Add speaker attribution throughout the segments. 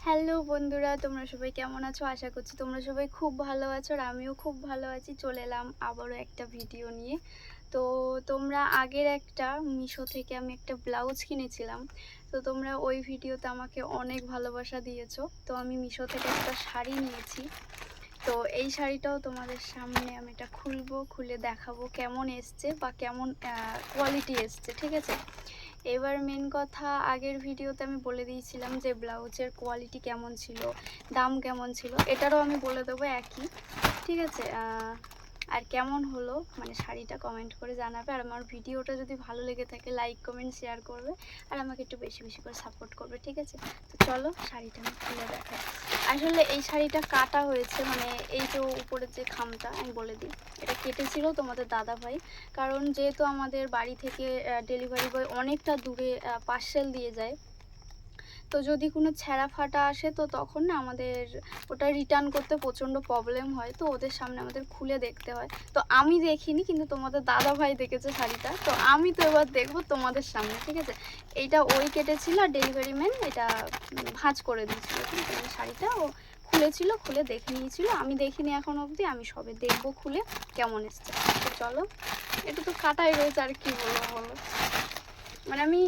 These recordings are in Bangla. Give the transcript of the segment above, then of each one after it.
Speaker 1: হ্যালো বন্ধুরা, তোমরা সবাই কেমন আছো? আশা করছি তোমরা সবাই খুব ভালো আছো আর আমিও খুব ভালো আছি। চলে এলাম আবারও একটা ভিডিও নিয়ে। তো তোমরা আগের একটা মিশো থেকে আমি একটা ব্লাউজ কিনেছিলাম, তো তোমরা ওই ভিডিওতে আমাকে অনেক ভালোবাসা দিয়েছো। তো আমি মিশো থেকে একটা শাড়ি নিয়েছি। তো এই শাড়িটাও তোমাদের সামনে আমি এটা খুলে দেখাবো কেমন এসছে বা কেমন কোয়ালিটি এসছে, ঠিক আছে? এবার মেন কথা, আগের ভিডিওতে আমি বলে দিয়েছিলাম যে ব্লাউজের কোয়ালিটি কেমন ছিল, দাম কেমন ছিল, এটারও আমি বলে দেবো একই, ঠিক আছে? আর কেমন হলো মানে শাড়িটা কমেন্ট করে জানাবে। আর আমার ভিডিওটা যদি ভালো লেগে থাকে লাইক কমেন্ট শেয়ার করবে আর আমাকে একটু বেশি বেশি করে সাপোর্ট করবে, ঠিক আছে? তো চলো শাড়িটা আমি খুলে দেখাই। আসলে এই শাড়িটা কাটা হয়েছে, মানে এই যে উপরের যে খামটা আমি বলে দিই, এটা কেটেছিল তোমাদের দাদা ভাই। কারণ যেহেতু আমাদের বাড়ি থেকে ডেলিভারি বয় অনেকটা দূরে পার্সেল দিয়ে যায়, তো যদি কোনো ছেঁড়া ফাটা আসে তো তখন না আমাদের ওটা রিটার্ন করতে প্রচণ্ড প্রবলেম হয়। তো ওদের সামনে আমাদের খুলে দেখতে হয়। তো আমি দেখিনি, কিন্তু তোমাদের দাদা ভাই দেখেছে শাড়িটা, তো আমি তো এবার দেখবো তোমাদের সামনে, ঠিক আছে? এইটা ওই কেটেছিল আর ডেলিভারি ম্যান এটা ভাঁজ করে দিয়েছিল, ঠিক আছে? মানে শাড়িটা ও খুলেছিল, খুলে দেখে নিয়েছিল, আমি দেখিনি এখন অবধি, আমি সবে দেখবো খুলে কেমন এসছে। তো চলো, এটা তো কাটাই রয়েছে, আর কি বলবো বলো। মানে আমি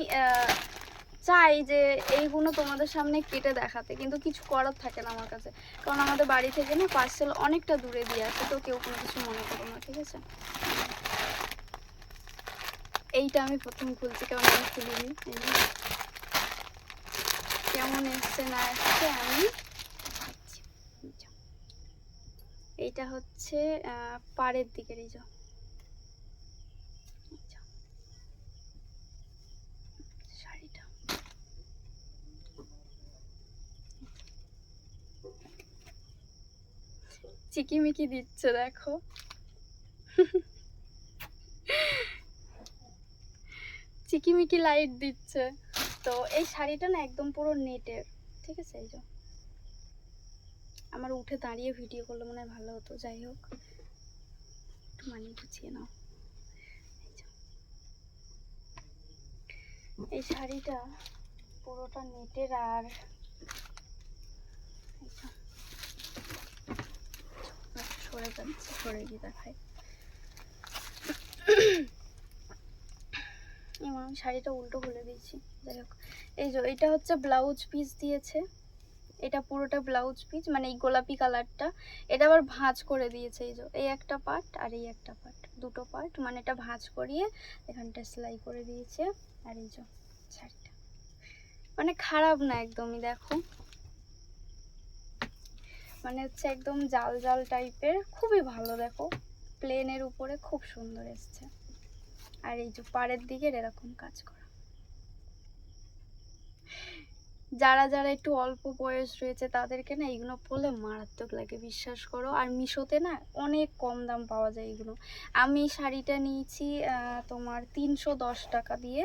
Speaker 1: চাই যে এইগুলো তোমাদের সামনে কেটে দেখাতে, কিন্তু কিছু করার থাকে না আমার কাছে, কারণ আমাদের বাড়ি থেকে না পার্সেল অনেকটা দূরে দিয়ে আসে, তো কেউ কোনো কিছু মনে করো না, ঠিক আছে? এইটা আমি প্রথম খুলছি, কারণ আমি খুলিনি। কেমন এসছে না এসছে আমি দেখাচ্ছি। এইটা হচ্ছে পাড়ের দিকের, এই যে শাড়িটা, চিকিমিকি দিচ্ছে দেখো। চিকিমিকি লাইট দিচ্ছে। তো এই শাড়িটা না একদম পুরো নেটের, ঠিক আছে? এই যে আমার উঠে দাঁড়িয়ে ভিডিও করলে মনে হয় ভালো হতো, যাই হোক একটু মানিয়ে গুছিয়ে নাও। এই শাড়িটা পুরোটা নেটের, আর সরে যাচ্ছে, সরে গিয়ে দেখায়। এবং শাড়িটা উল্টো খুলে দিয়েছি, যাই হোক। এই যে এটা হচ্ছে ব্লাউজ পিস দিয়েছে, এটা পুরোটা ব্লাউজ পিস, মানে এই গোলাপি কালারটা, এটা আবার ভাঁজ করে দিয়েছে। এই যে এই একটা পার্ট আর এই একটা পার্ট, দুটো পার্ট, মানে এটা ভাঁজ করিয়ে এখানটা সেলাই করে দিয়েছে। আর এই যে শাড়িটা মানে খারাপ না একদমই, দেখো মানে হচ্ছে একদম জাল জাল টাইপের, খুবই ভালো, দেখো প্লেনের উপরে খুব সুন্দর এসছে। আর এই যে পাড়ের দিকে এরকম কাজ করা। যারা যারা একটু অল্প বয়স রয়েছে তাদেরকে না এইগুলো পরলে মারাত্মক লাগে, বিশ্বাস করো। আর মিশোতে না অনেক কম দাম পাওয়া যায় এগুলো। আমি শাড়িটা নিয়েছি তোমার 310 টাকা দিয়ে।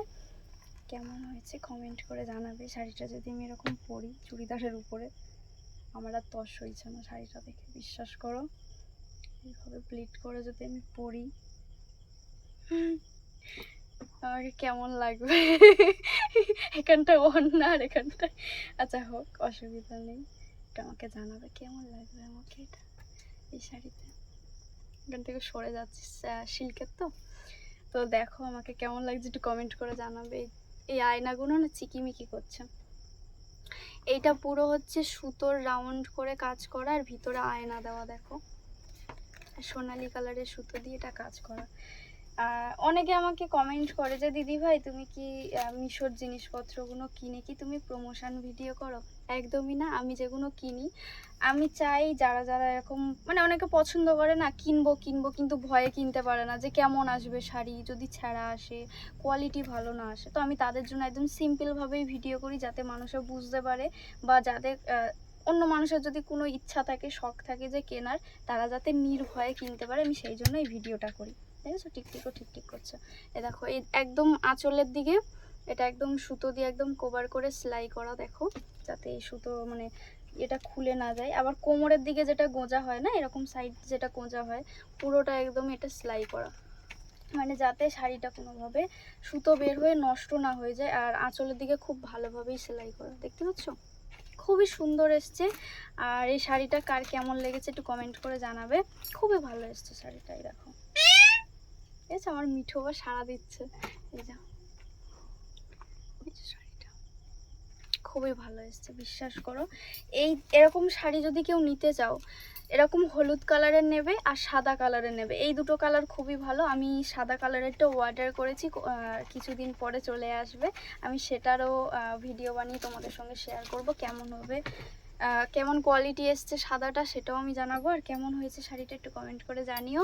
Speaker 1: কেমন হয়েছে কমেন্ট করে জানাবে। শাড়িটা যদি আমি এরকম পরি চুড়িদারের উপরে, আমার আর তস হয়েছে না শাড়িটা দেখে, বিশ্বাস করো। এইভাবে প্লিট করে যদি আমি পরি আমাকে কেমন লাগবে। এখানটা অন্য আর এখানটা, আচ্ছা হোক, অসুবিধা নেই। এটা আমাকে জানাবে কেমন লাগবে আমাকে এটা এই শাড়িতে। এখান থেকে সরে যাচ্ছি, সিল্কের তো। তো দেখো আমাকে কেমন লাগছে একটু কমেন্ট করে জানাবে। এই আয়নাগুলো না চিকিমিকি করছে। এইটা পুরো হচ্ছে সুতোর রাউন্ড করে কাজ করা, আর ভিতরে আয়না দেওয়া, দেখো সোনালি কালারের সুতো দিয়ে এটা কাজ করা। অনেকে আমাকে কমেন্ট করে যে দিদি ভাই তুমি কি মিশোর জিনিসপত্রগুলো কিনে কি তুমি প্রমোশন ভিডিও করো? একদমই না। আমি যেগুলো কিনি, আমি চাই যারা যারা এরকম মানে অনেকে পছন্দ করে না, কিনবো কিনবো কিন্তু ভয়ে কিনতে পারে না, যে কেমন আসবে শাড়ি, যদি ছেঁড়া আসে, কোয়ালিটি ভালো না আসে। তো আমি তাদের জন্য একদম সিম্পলভাবেই ভিডিও করি, যাতে মানুষে বুঝতে পারে, বা যাদের অন্য মানুষের যদি কোনো ইচ্ছা থাকে, শখ থাকে যে কেনার, তারা যাতে নির্ভয়ে কিনতে পারে, আমি সেই জন্য এই ভিডিওটা করি। দেখেছো টিকটিকও ঠিক করছে। এ দেখো এই একদম আঁচলের দিকে এটা একদম সুতো দিয়ে একদম কভার করে সেলাই করা, দেখো যাতে এই সুতো মানে এটা খুলে না যায়। আবার কোমরের দিকে যেটা গোঁজা হয় না, এরকম সাইড যেটা গোঁজা হয়, পুরোটা একদম এটা সেলাই করা, মানে যাতে শাড়িটা কোনোভাবে সুতো বের হয়ে নষ্ট না হয়ে যায়। আর আঁচলের দিকে খুব ভালোভাবেই সেলাই করা, দেখতে পাচ্ছ? খুবই সুন্দর এসছে। আর এই শাড়িটা কার কেমন লেগেছে একটু কমেন্ট করে জানাবে। খুবই ভালো এসছে শাড়িটা, এই দেখো। ঠিক আছে, আমার মিঠু আবার সাড়া দিচ্ছে। এই যে শাড়িটা খুবই ভালো এসছে, বিশ্বাস করো। এরকম শাড়ি যদি কেউ নিতে চাও, এরকম হলুদ কালারের নেবে আর সাদা কালারের নেবে, এই দুটো কালার খুবই ভালো। আমি সাদা কালারেরটা অর্ডার করেছি, কিছুদিন পরে চলে আসবে। আমি সেটারও ভিডিও বানিয়ে তোমাদের সঙ্গে শেয়ার করব, কেমন হবে, কেমন কোয়ালিটি এসছে সাদাটা সেটাও আমি জানাবো। আর কেমন হয়েছে শাড়িটা একটু কমেন্ট করে জানিও।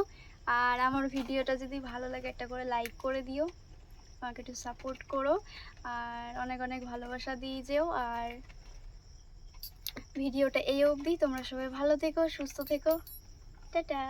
Speaker 1: আর আমার ভিডিওটা যদি ভালো লাগে একটা করে লাইক করে দিও, আমাকে একটু সাপোর্ট করো, আর অনেক অনেক ভালোবাসা দিয়ে যেও। আর ভিডিওটা এই অবধি, তোমরা সবাই ভালো থেকো, সুস্থ থেকো, টাটা।